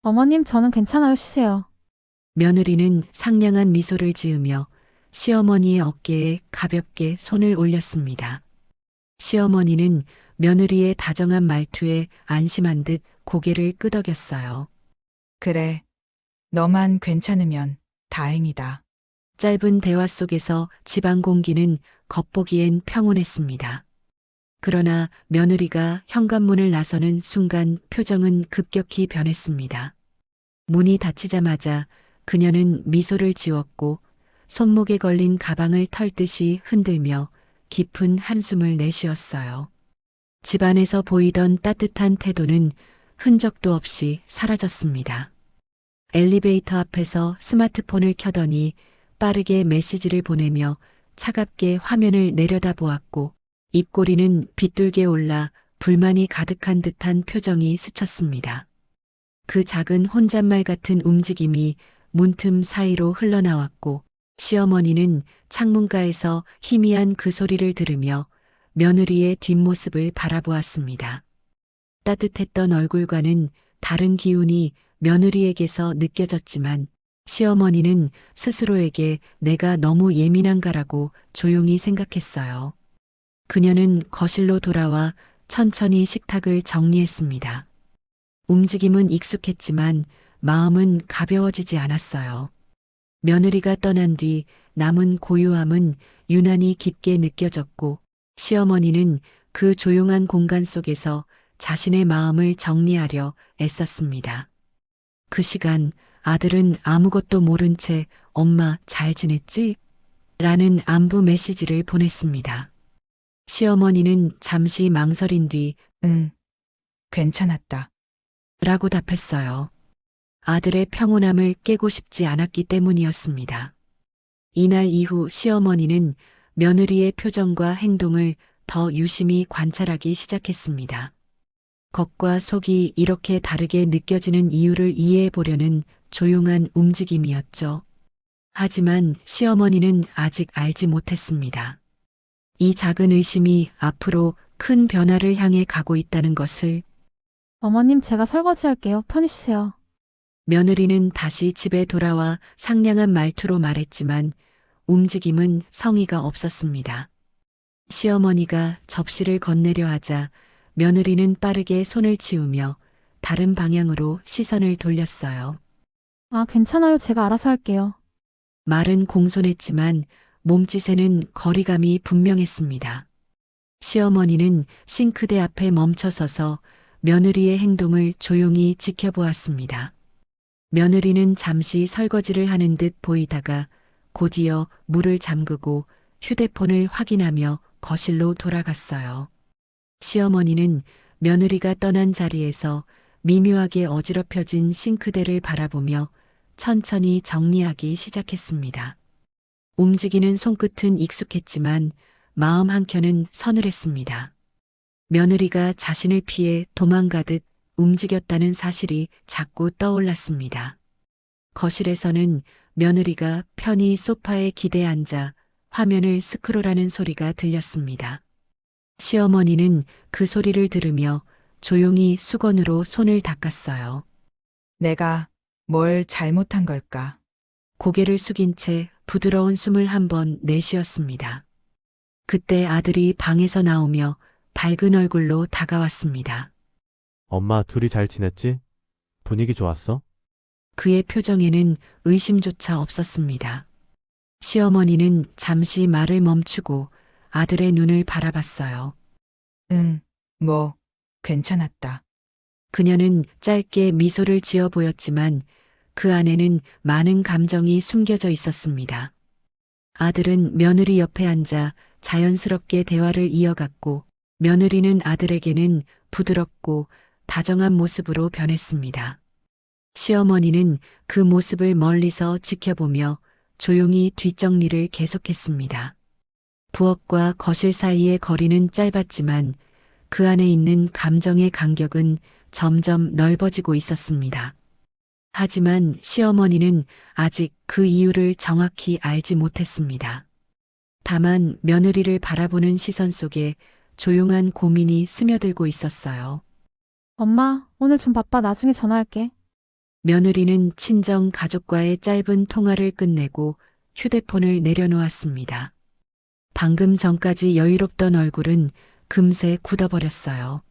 어머님, 저는 괜찮아요. 쉬세요. 며느리는 상냥한 미소를 지으며 시어머니의 어깨에 가볍게 손을 올렸습니다. 시어머니는 며느리의 다정한 말투에 안심한 듯 고개를 끄덕였어요. 그래. 너만 괜찮으면 다행이다. 짧은 대화 속에서 집안 공기는 겉보기엔 평온했습니다. 그러나 며느리가 현관문을 나서는 순간 표정은 급격히 변했습니다. 문이 닫히자마자 그녀는 미소를 지웠고 손목에 걸린 가방을 털듯이 흔들며 깊은 한숨을 내쉬었어요. 집안에서 보이던 따뜻한 태도는 흔적도 없이 사라졌습니다. 엘리베이터 앞에서 스마트폰을 켜더니 빠르게 메시지를 보내며 차갑게 화면을 내려다보았고 입꼬리는 빗둘게 올라 불만이 가득한 듯한 표정이 스쳤습니다. 그 작은 혼잣말 같은 움직임이 문틈 사이로 흘러나왔고 시어머니는 창문가에서 희미한 그 소리를 들으며 며느리의 뒷모습을 바라보았습니다. 따뜻했던 얼굴과는 다른 기운이 며느리에게서 느껴졌지만 시어머니는 스스로에게 내가 너무 예민한가라고 조용히 생각했어요. 그녀는 거실로 돌아와 천천히 식탁을 정리했습니다. 움직임은 익숙했지만 마음은 가벼워지지 않았어요. 며느리가 떠난 뒤 남은 고요함은 유난히 깊게 느껴졌고 시어머니는 그 조용한 공간 속에서 자신의 마음을 정리하려 애썼습니다. 그 시간 아들은 아무것도 모른 채 엄마 잘 지냈지? 라는 안부 메시지를 보냈습니다. 시어머니는 잠시 망설인 뒤 응, 괜찮았다. 라고 답했어요. 아들의 평온함을 깨고 싶지 않았기 때문이었습니다. 이날 이후 시어머니는 며느리의 표정과 행동을 더 유심히 관찰하기 시작했습니다. 겉과 속이 이렇게 다르게 느껴지는 이유를 이해해 보려는 조용한 움직임이었죠. 하지만 시어머니는 아직 알지 못했습니다. 이 작은 의심이 앞으로 큰 변화를 향해 가고 있다는 것을. 어머님, 제가 설거지할게요. 편히 쉬세요. 며느리는 다시 집에 돌아와 상냥한 말투로 말했지만 움직임은 성의가 없었습니다. 시어머니가 접시를 건네려 하자 며느리는 빠르게 손을 치우며 다른 방향으로 시선을 돌렸어요. 아, 괜찮아요. 제가 알아서 할게요. 말은 공손했지만 몸짓에는 거리감이 분명했습니다. 시어머니는 싱크대 앞에 멈춰서서 며느리의 행동을 조용히 지켜보았습니다. 며느리는 잠시 설거지를 하는 듯 보이다가 곧이어 물을 잠그고 휴대폰을 확인하며 거실로 돌아갔어요. 시어머니는 며느리가 떠난 자리에서 미묘하게 어지럽혀진 싱크대를 바라보며 천천히 정리하기 시작했습니다. 움직이는 손끝은 익숙했지만 마음 한켠은 서늘했습니다. 며느리가 자신을 피해 도망가듯 움직였다는 사실이 자꾸 떠올랐습니다. 거실에서는 며느리가 편히 소파에 기대 앉아 화면을 스크롤하는 소리가 들렸습니다. 시어머니는 그 소리를 들으며 조용히 수건으로 손을 닦았어요. 내가 뭘 잘못한 걸까? 고개를 숙인 채 부드러운 숨을 한 번 내쉬었습니다. 그때 아들이 방에서 나오며 밝은 얼굴로 다가왔습니다. 엄마 둘이 잘 지냈지? 분위기 좋았어? 그의 표정에는 의심조차 없었습니다. 시어머니는 잠시 말을 멈추고 아들의 눈을 바라봤어요. 응, 뭐, 괜찮았다. 그녀는 짧게 미소를 지어 보였지만 그 안에는 많은 감정이 숨겨져 있었습니다. 아들은 며느리 옆에 앉아 자연스럽게 대화를 이어갔고 며느리는 아들에게는 부드럽고 다정한 모습으로 변했습니다. 시어머니는 그 모습을 멀리서 지켜보며 조용히 뒷정리를 계속했습니다. 부엌과 거실 사이의 거리는 짧았지만 그 안에 있는 감정의 간격은 점점 넓어지고 있었습니다. 하지만 시어머니는 아직 그 이유를 정확히 알지 못했습니다. 다만 며느리를 바라보는 시선 속에 조용한 고민이 스며들고 있었어요. 엄마, 오늘 좀 바빠. 나중에 전화할게. 며느리는 친정 가족과의 짧은 통화를 끝내고 휴대폰을 내려놓았습니다. 방금 전까지 여유롭던 얼굴은 금세 굳어버렸어요.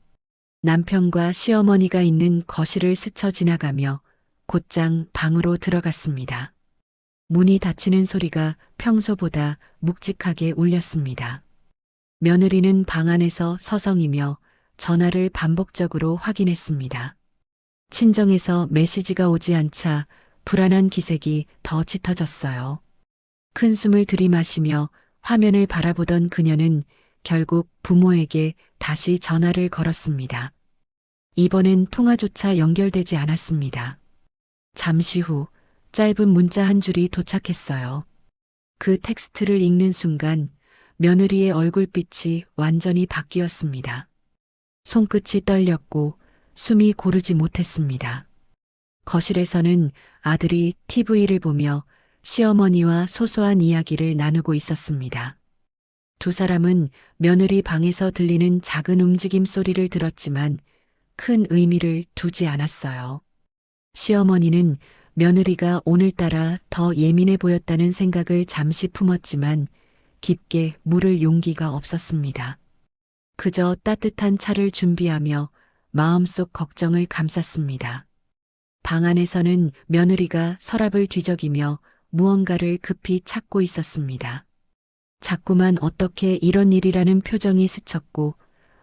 남편과 시어머니가 있는 거실을 스쳐 지나가며 곧장 방으로 들어갔습니다. 문이 닫히는 소리가 평소보다 묵직하게 울렸습니다. 며느리는 방 안에서 서성이며 전화를 반복적으로 확인했습니다. 친정에서 메시지가 오지 않자 불안한 기색이 더 짙어졌어요. 큰 숨을 들이마시며 화면을 바라보던 그녀는 결국 부모에게 다시 전화를 걸었습니다. 이번엔 통화조차 연결되지 않았습니다. 잠시 후 짧은 문자 한 줄이 도착했어요. 그 텍스트를 읽는 순간 며느리의 얼굴빛이 완전히 바뀌었습니다. 손끝이 떨렸고 숨이 고르지 못했습니다. 거실에서는 아들이 TV를 보며 시어머니와 소소한 이야기를 나누고 있었습니다. 두 사람은 며느리 방에서 들리는 작은 움직임 소리를 들었지만 큰 의미를 두지 않았어요. 시어머니는 며느리가 오늘따라 더 예민해 보였다는 생각을 잠시 품었지만 깊게 물을 용기가 없었습니다. 그저 따뜻한 차를 준비하며 마음속 걱정을 감쌌습니다. 방 안에서는 며느리가 서랍을 뒤적이며 무언가를 급히 찾고 있었습니다. 자꾸만 어떻게 이런 일이라는 표정이 스쳤고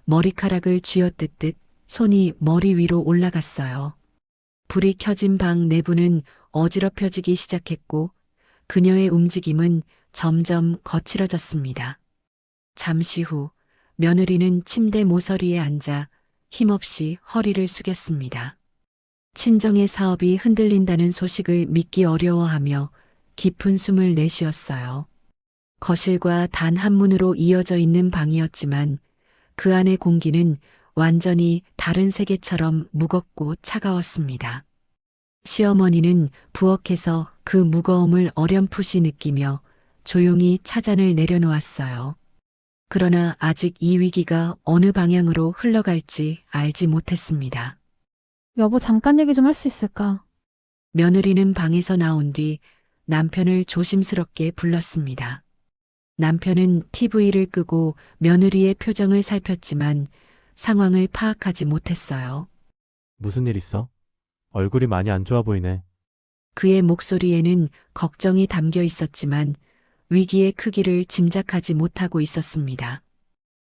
머리카락을 쥐어뜯듯 손이 머리 위로 올라갔어요. 불이 켜진 방 내부는 어지럽혀지기 시작했고 그녀의 움직임은 점점 거칠어졌습니다. 잠시 후 며느리는 침대 모서리에 앉아 힘없이 허리를 숙였습니다. 친정의 사업이 흔들린다는 소식을 믿기 어려워하며 깊은 숨을 내쉬었어요. 거실과 단 한 문으로 이어져 있는 방이었지만 그 안의 공기는 완전히 다른 세계처럼 무겁고 차가웠습니다. 시어머니는 부엌에서 그 무거움을 어렴풋이 느끼며 조용히 차잔을 내려놓았어요. 그러나 아직 이 위기가 어느 방향으로 흘러갈지 알지 못했습니다. 여보, 잠깐 얘기 좀 할 수 있을까? 며느리는 방에서 나온 뒤 남편을 조심스럽게 불렀습니다. 남편은 TV를 끄고 며느리의 표정을 살폈지만 상황을 파악하지 못했어요. 무슨 일 있어? 얼굴이 많이 안 좋아 보이네. 그의 목소리에는 걱정이 담겨 있었지만 위기의 크기를 짐작하지 못하고 있었습니다.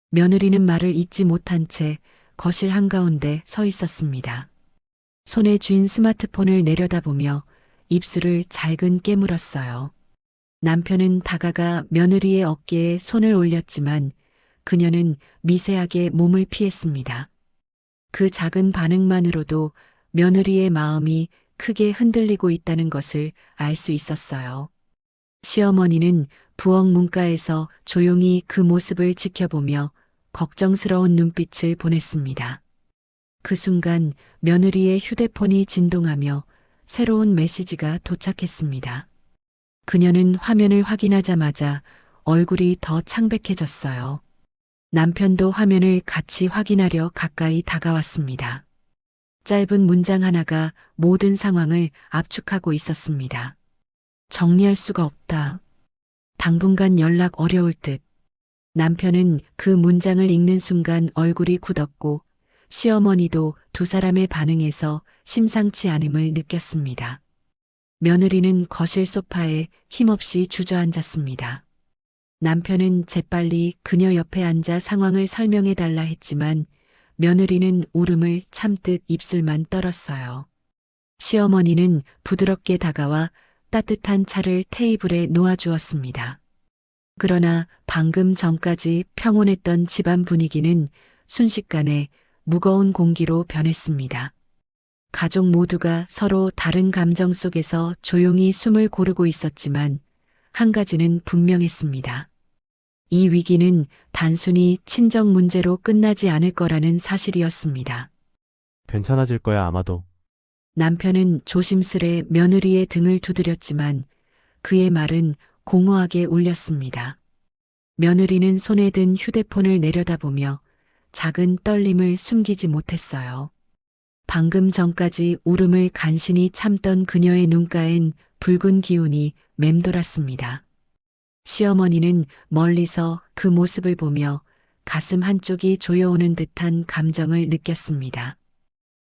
며느리는 말을 잇지 못한 채 거실 한가운데 서 있었습니다. 손에 쥔 스마트폰을 내려다보며 입술을 잘근 깨물었어요. 남편은 다가가 며느리의 어깨에 손을 올렸지만 그녀는 미세하게 몸을 피했습니다. 그 작은 반응만으로도 며느리의 마음이 크게 흔들리고 있다는 것을 알 수 있었어요. 시어머니는 부엌 문가에서 조용히 그 모습을 지켜보며 걱정스러운 눈빛을 보냈습니다. 그 순간 며느리의 휴대폰이 진동하며 새로운 메시지가 도착했습니다. 그녀는 화면을 확인하자마자 얼굴이 더 창백해졌어요. 남편도 화면을 같이 확인하려 가까이 다가왔습니다. 짧은 문장 하나가 모든 상황을 압축하고 있었습니다. 정리할 수가 없다. 당분간 연락 어려울 듯. 남편은 그 문장을 읽는 순간 얼굴이 굳었고 시어머니도 두 사람의 반응에서 심상치 않음을 느꼈습니다. 며느리는 거실 소파에 힘없이 주저앉았습니다. 남편은 재빨리 그녀 옆에 앉아 상황을 설명해 달라 했지만 며느리는 울음을 참듯 입술만 떨었어요. 시어머니는 부드럽게 다가와 따뜻한 차를 테이블에 놓아주었습니다. 그러나 방금 전까지 평온했던 집안 분위기는 순식간에 무거운 공기로 변했습니다. 가족 모두가 서로 다른 감정 속에서 조용히 숨을 고르고 있었지만 한 가지는 분명했습니다. 이 위기는 단순히 친정 문제로 끝나지 않을 거라는 사실이었습니다. 괜찮아질 거야, 아마도. 남편은 조심스레 며느리의 등을 두드렸지만 그의 말은 공허하게 울렸습니다. 며느리는 손에 든 휴대폰을 내려다보며 작은 떨림을 숨기지 못했어요. 방금 전까지 울음을 간신히 참던 그녀의 눈가엔 붉은 기운이 맴돌았습니다. 시어머니는 멀리서 그 모습을 보며 가슴 한쪽이 조여오는 듯한 감정을 느꼈습니다.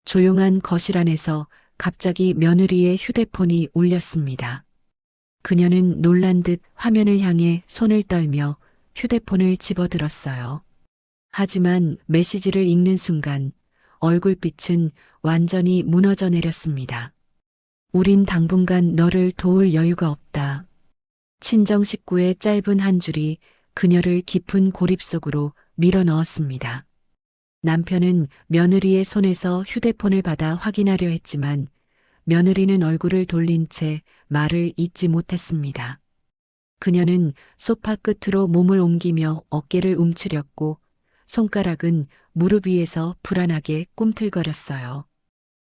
조용한 거실 안에서 갑자기 며느리의 휴대폰이 울렸습니다. 그녀는 놀란 듯 화면을 향해 손을 떨며 휴대폰을 집어들었어요. 하지만 메시지를 읽는 순간 얼굴빛은 완전히 무너져 내렸습니다. 우린 당분간 너를 도울 여유가 없다. 친정 식구의 짧은 한 줄이 그녀를 깊은 고립 속으로 밀어 넣었습니다. 남편은 며느리의 손에서 휴대폰을 받아 확인하려 했지만 며느리는 얼굴을 돌린 채 말을 잇지 못했습니다. 그녀는 소파 끝으로 몸을 옮기며 어깨를 움츠렸고 손가락은 무릎 위에서 불안하게 꿈틀거렸어요.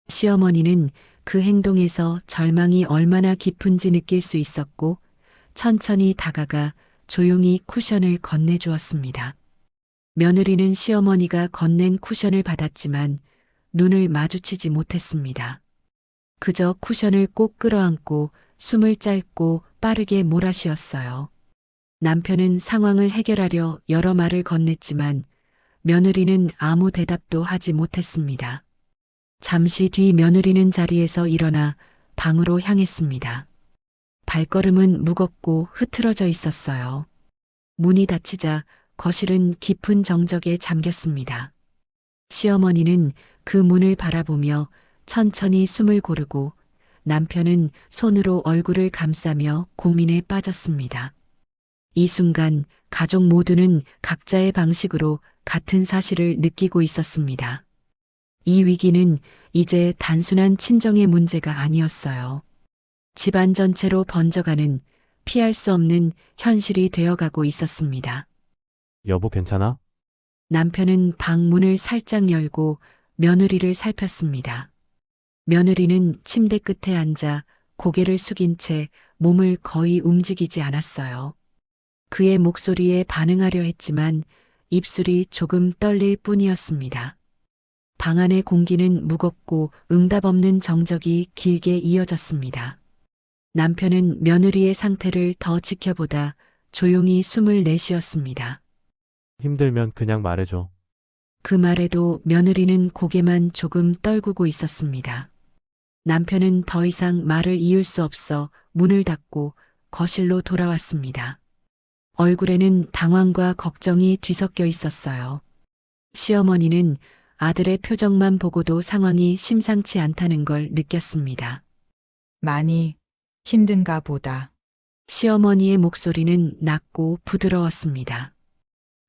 시어머니는 그 행동에서 절망이 얼마나 깊은지 느낄 수 있었고 천천히 다가가 조용히 쿠션을 건네주었습니다. 며느리는 시어머니가 건넨 쿠션을 받았지만 눈을 마주치지 못했습니다. 그저 쿠션을 꼭 끌어안고 숨을 짧고 빠르게 몰아쉬었어요. 남편은 상황을 해결하려 여러 말을 건넸지만 며느리는 아무 대답도 하지 못했습니다. 잠시 뒤 며느리는 자리에서 일어나 방으로 향했습니다. 발걸음은 무겁고 흐트러져 있었어요. 문이 닫히자 거실은 깊은 정적에 잠겼습니다. 시어머니는 그 문을 바라보며 천천히 숨을 고르고 남편은 손으로 얼굴을 감싸며 고민에 빠졌습니다. 이 순간 가족 모두는 각자의 방식으로 같은 사실을 느끼고 있었습니다. 이 위기는 이제 단순한 친정의 문제가 아니었어요. 집안 전체로 번져가는 피할 수 없는 현실이 되어가고 있었습니다. 여보 괜찮아? 남편은 방 문을 살짝 열고 며느리를 살폈습니다. 며느리는 침대 끝에 앉아 고개를 숙인 채 몸을 거의 움직이지 않았어요. 그의 목소리에 반응하려 했지만 입술이 조금 떨릴 뿐이었습니다. 방 안의 공기는 무겁고 응답 없는 정적이 길게 이어졌습니다. 남편은 며느리의 상태를 더 지켜보다 조용히 숨을 내쉬었습니다. 힘들면 그냥 말해줘. 그 말에도 며느리는 고개만 조금 떨구고 있었습니다. 남편은 더 이상 말을 이을 수 없어 문을 닫고 거실로 돌아왔습니다. 얼굴에는 당황과 걱정이 뒤섞여 있었어요. 시어머니는 아들의 표정만 보고도 상황이 심상치 않다는 걸 느꼈습니다. 많이 힘든가 보다. 시어머니의 목소리는 낮고 부드러웠습니다.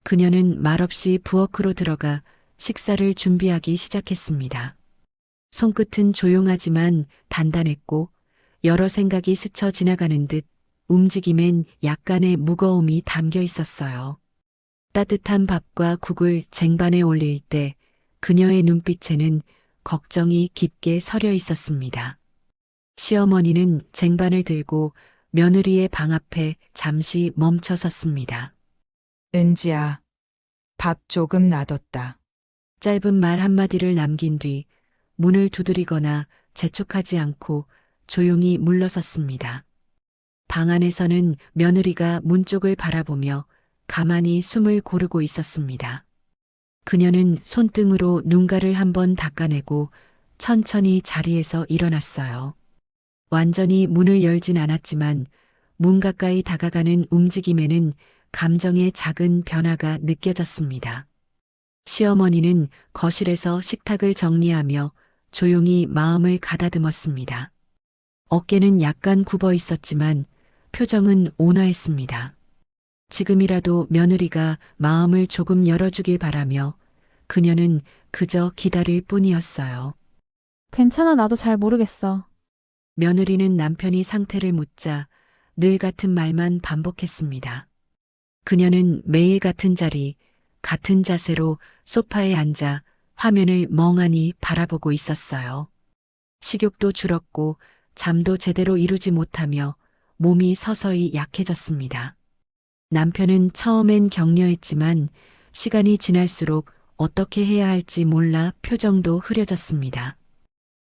그녀는 말없이 부엌으로 들어가 식사를 준비하기 시작했습니다. 손끝은 조용하지만 단단했고 여러 생각이 스쳐 지나가는 듯 움직임엔 약간의 무거움이 담겨 있었어요. 따뜻한 밥과 국을 쟁반에 올릴 때 그녀의 눈빛에는 걱정이 깊게 서려 있었습니다. 시어머니는 쟁반을 들고 며느리의 방 앞에 잠시 멈춰 섰습니다. 은지야, 밥 조금 놔뒀다. 짧은 말 한마디를 남긴 뒤 문을 두드리거나 재촉하지 않고 조용히 물러섰습니다. 방 안에서는 며느리가 문 쪽을 바라보며 가만히 숨을 고르고 있었습니다. 그녀는 손등으로 눈가를 한번 닦아내고 천천히 자리에서 일어났어요. 완전히 문을 열진 않았지만 문 가까이 다가가는 움직임에는 감정의 작은 변화가 느껴졌습니다. 시어머니는 거실에서 식탁을 정리하며 조용히 마음을 가다듬었습니다. 어깨는 약간 굽어 있었지만 표정은 온화했습니다. 지금이라도 며느리가 마음을 조금 열어주길 바라며 그녀는 그저 기다릴 뿐이었어요. 괜찮아, 나도 잘 모르겠어. 며느리는 남편이 상태를 묻자 늘 같은 말만 반복했습니다. 그녀는 매일 같은 자리, 같은 자세로 소파에 앉아 화면을 멍하니 바라보고 있었어요. 식욕도 줄었고 잠도 제대로 이루지 못하며 몸이 서서히 약해졌습니다. 남편은 처음엔 격려했지만 시간이 지날수록 어떻게 해야 할지 몰라 표정도 흐려졌습니다.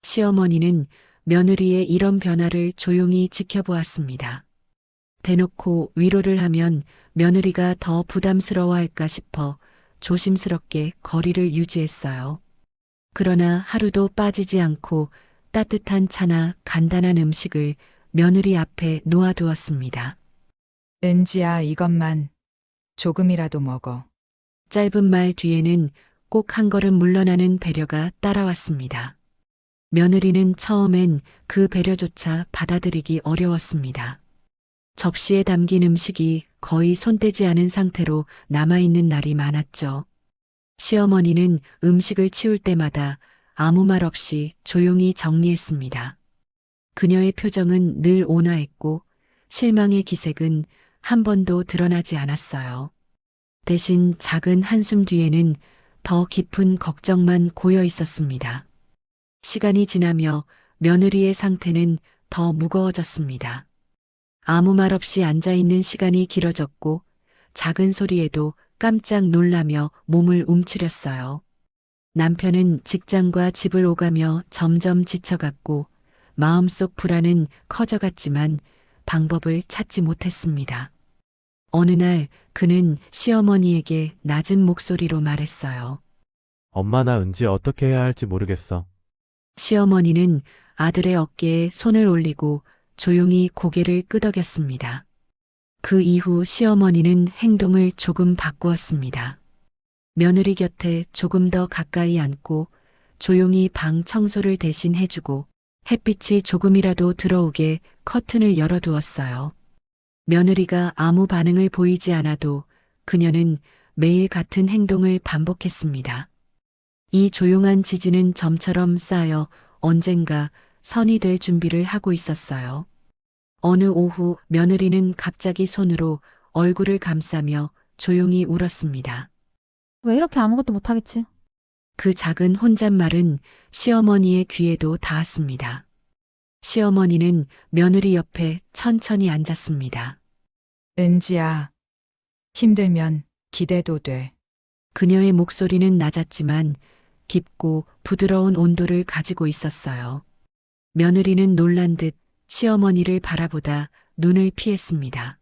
시어머니는 며느리의 이런 변화를 조용히 지켜보았습니다. 대놓고 위로를 하면 며느리가 더 부담스러워할까 싶어 조심스럽게 거리를 유지했어요. 그러나 하루도 빠지지 않고 따뜻한 차나 간단한 음식을 며느리 앞에 놓아두었습니다. 은지야, 이것만 조금이라도 먹어. 짧은 말 뒤에는 꼭 한 걸음 물러나는 배려가 따라왔습니다. 며느리는 처음엔 그 배려조차 받아들이기 어려웠습니다. 접시에 담긴 음식이 거의 손대지 않은 상태로 남아있는 날이 많았죠. 시어머니는 음식을 치울 때마다 아무 말 없이 조용히 정리했습니다. 그녀의 표정은 늘 온화했고 실망의 기색은 한 번도 드러나지 않았어요. 대신 작은 한숨 뒤에는 더 깊은 걱정만 고여 있었습니다. 시간이 지나며 며느리의 상태는 더 무거워졌습니다. 아무 말 없이 앉아 있는 시간이 길어졌고 작은 소리에도 깜짝 놀라며 몸을 움츠렸어요. 남편은 직장과 집을 오가며 점점 지쳐갔고 마음속 불안은 커져갔지만 방법을 찾지 못했습니다. 어느 날 그는 시어머니에게 낮은 목소리로 말했어요. 엄마 나 은지 어떻게 해야 할지 모르겠어. 시어머니는 아들의 어깨에 손을 올리고 조용히 고개를 끄덕였습니다. 그 이후 시어머니는 행동을 조금 바꾸었습니다. 며느리 곁에 조금 더 가까이 앉고 조용히 방 청소를 대신 해주고 햇빛이 조금이라도 들어오게 커튼을 열어두었어요. 며느리가 아무 반응을 보이지 않아도 그녀는 매일 같은 행동을 반복했습니다. 이 조용한 지지는 점처럼 쌓여 언젠가 선이 될 준비를 하고 있었어요. 어느 오후 며느리는 갑자기 손으로 얼굴을 감싸며 조용히 울었습니다. 왜 이렇게 아무것도 못하겠지? 그 작은 혼잣말은 시어머니의 귀에도 닿았습니다. 시어머니는 며느리 옆에 천천히 앉았습니다. 은지야, 힘들면 기대도 돼. 그녀의 목소리는 낮았지만 깊고 부드러운 온도를 가지고 있었어요. 며느리는 놀란 듯 시어머니를 바라보다 눈을 피했습니다.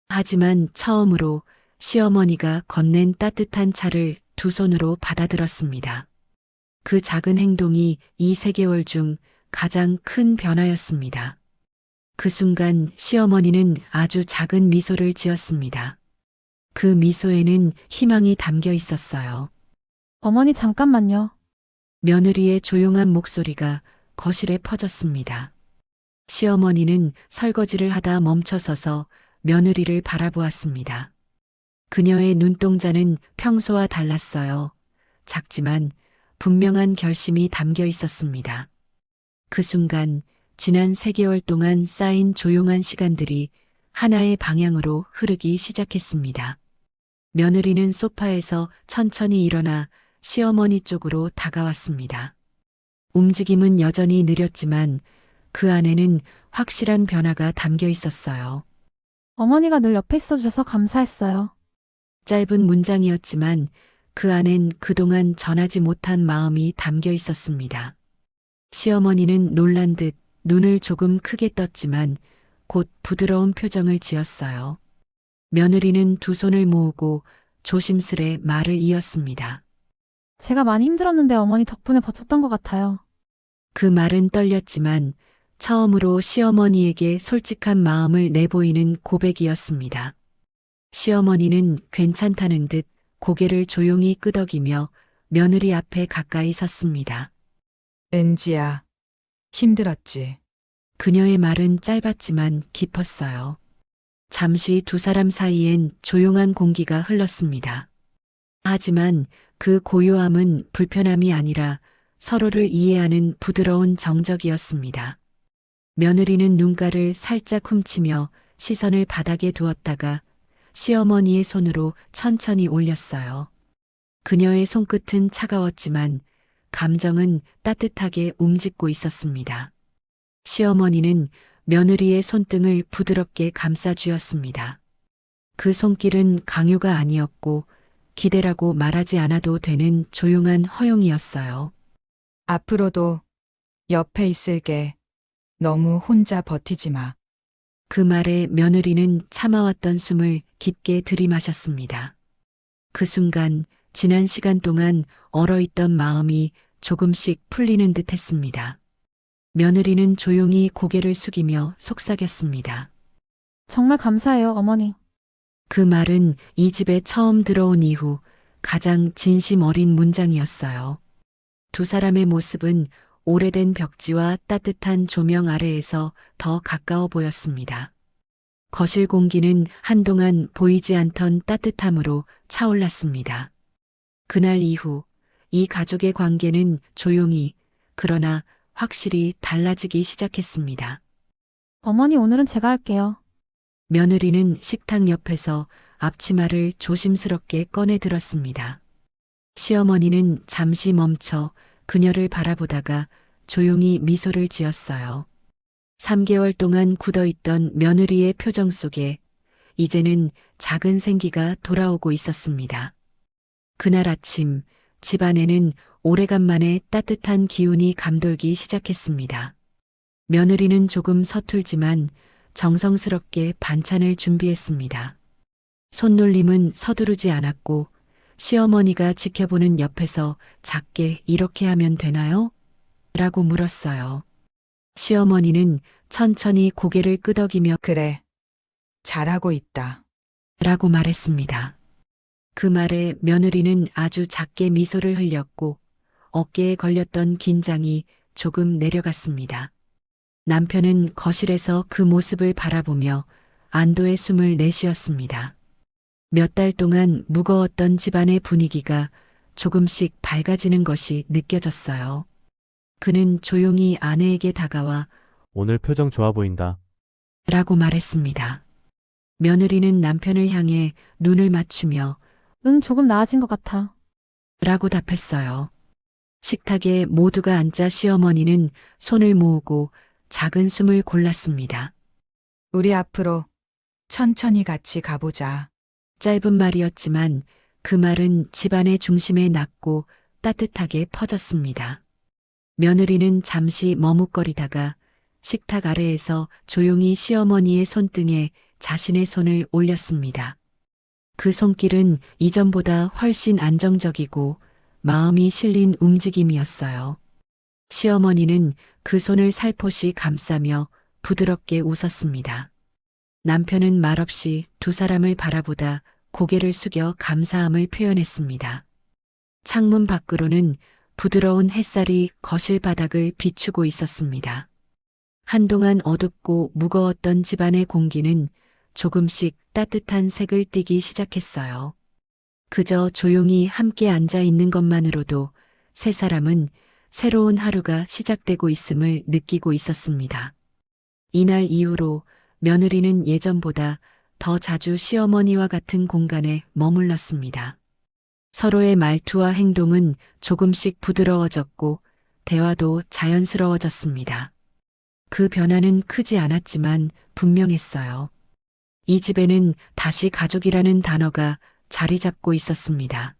하지만 처음으로 시어머니가 건넨 따뜻한 차를 두 손으로 받아들었습니다. 그 작은 행동이 이 3개월 중 가장 큰 변화였습니다. 그 순간 시어머니는 아주 작은 미소를 지었습니다. 그 미소에는 희망이 담겨 있었어요. 어머니 잠깐만요. 며느리의 조용한 목소리가 거실에 퍼졌습니다. 시어머니는 설거지를 하다 멈춰서서 며느리를 바라보았습니다. 그녀의 눈동자는 평소와 달랐어요. 작지만 분명한 결심이 담겨 있었습니다. 그 순간 지난 3개월 동안 쌓인 조용한 시간들이 하나의 방향으로 흐르기 시작했습니다. 며느리는 소파에서 천천히 일어나 시어머니 쪽으로 다가왔습니다. 움직임은 여전히 느렸지만 그 안에는 확실한 변화가 담겨 있었어요. 어머니가 늘 옆에 있어주셔서 감사했어요. 짧은 문장이었지만 그 안엔 그동안 전하지 못한 마음이 담겨 있었습니다. 시어머니는 놀란 듯 눈을 조금 크게 떴지만 곧 부드러운 표정을 지었어요. 며느리는 두 손을 모으고 조심스레 말을 이었습니다. 제가 많이 힘들었는데 어머니 덕분에 버텼던 것 같아요. 그 말은 떨렸지만 처음으로 시어머니에게 솔직한 마음을 내보이는 고백이었습니다. 시어머니는 괜찮다는 듯 고개를 조용히 끄덕이며 며느리 앞에 가까이 섰습니다. 은지야, 힘들었지. 그녀의 말은 짧았지만 깊었어요. 잠시 두 사람 사이엔 조용한 공기가 흘렀습니다. 하지만 그 고요함은 불편함이 아니라 서로를 이해하는 부드러운 정적이었습니다. 며느리는 눈가를 살짝 훔치며 시선을 바닥에 두었다가 시어머니의 손으로 천천히 올렸어요. 그녀의 손끝은 차가웠지만 감정은 따뜻하게 움직고 있었습니다. 시어머니는 며느리의 손등을 부드럽게 감싸주었습니다. 그 손길은 강요가 아니었고 기대라고 말하지 않아도 되는 조용한 허용이었어요. 앞으로도 옆에 있을게. 너무 혼자 버티지 마. 그 말에 며느리는 참아왔던 숨을 깊게 들이마셨습니다. 그 순간 지난 시간 동안 얼어있던 마음이 조금씩 풀리는 듯 했습니다. 며느리는 조용히 고개를 숙이며 속삭였습니다. 정말 감사해요, 어머니. 그 말은 이 집에 처음 들어온 이후 가장 진심 어린 문장이었어요. 두 사람의 모습은 오래된 벽지와 따뜻한 조명 아래에서 더 가까워 보였습니다. 거실 공기는 한동안 보이지 않던 따뜻함으로 차올랐습니다. 그날 이후 이 가족의 관계는 조용히 그러나 확실히 달라지기 시작했습니다. 어머니, 오늘은 제가 할게요. 며느리는 식탁 옆에서 앞치마를 조심스럽게 꺼내 들었습니다. 시어머니는 잠시 멈춰 그녀를 바라보다가 조용히 미소를 지었어요. 3개월 동안 굳어있던 며느리의 표정 속에 이제는 작은 생기가 돌아오고 있었습니다. 그날 아침 집안에는 오래간만에 따뜻한 기운이 감돌기 시작했습니다. 며느리는 조금 서툴지만 정성스럽게 반찬을 준비했습니다. 손놀림은 서두르지 않았고 시어머니가 지켜보는 옆에서 작게 이렇게 하면 되나요? 라고 물었어요. 시어머니는 천천히 고개를 끄덕이며 그래. 잘하고 있다. 라고 말했습니다. 그 말에 며느리는 아주 작게 미소를 흘렸고 어깨에 걸렸던 긴장이 조금 내려갔습니다. 남편은 거실에서 그 모습을 바라보며 안도의 숨을 내쉬었습니다. 몇 달 동안 무거웠던 집안의 분위기가 조금씩 밝아지는 것이 느껴졌어요. 그는 조용히 아내에게 다가와 오늘 표정 좋아 보인다. 라고 말했습니다. 며느리는 남편을 향해 눈을 맞추며 응, 조금 나아진 것 같아. 라고 답했어요. 식탁에 모두가 앉자 시어머니는 손을 모으고 작은 숨을 골랐습니다. 우리 앞으로 천천히 같이 가보자. 짧은 말이었지만 그 말은 집안의 중심에 낮고 따뜻하게 퍼졌습니다. 며느리는 잠시 머뭇거리다가 식탁 아래에서 조용히 시어머니의 손등에 자신의 손을 올렸습니다. 그 손길은 이전보다 훨씬 안정적이고 마음이 실린 움직임이었어요. 시어머니는 그 손을 살포시 감싸며 부드럽게 웃었습니다. 남편은 말없이 두 사람을 바라보다 고개를 숙여 감사함을 표현했습니다. 창문 밖으로는 부드러운 햇살이 거실 바닥을 비추고 있었습니다. 한동안 어둡고 무거웠던 집안의 공기는 조금씩 따뜻한 색을 띠기 시작했어요. 그저 조용히 함께 앉아 있는 것만으로도 세 사람은 새로운 하루가 시작되고 있음을 느끼고 있었습니다. 이날 이후로 며느리는 예전보다 더 자주 시어머니와 같은 공간에 머물렀습니다. 서로의 말투와 행동은 조금씩 부드러워졌고 대화도 자연스러워졌습니다. 그 변화는 크지 않았지만 분명했어요. 이 집에는 다시 가족이라는 단어가 자리 잡고 있었습니다.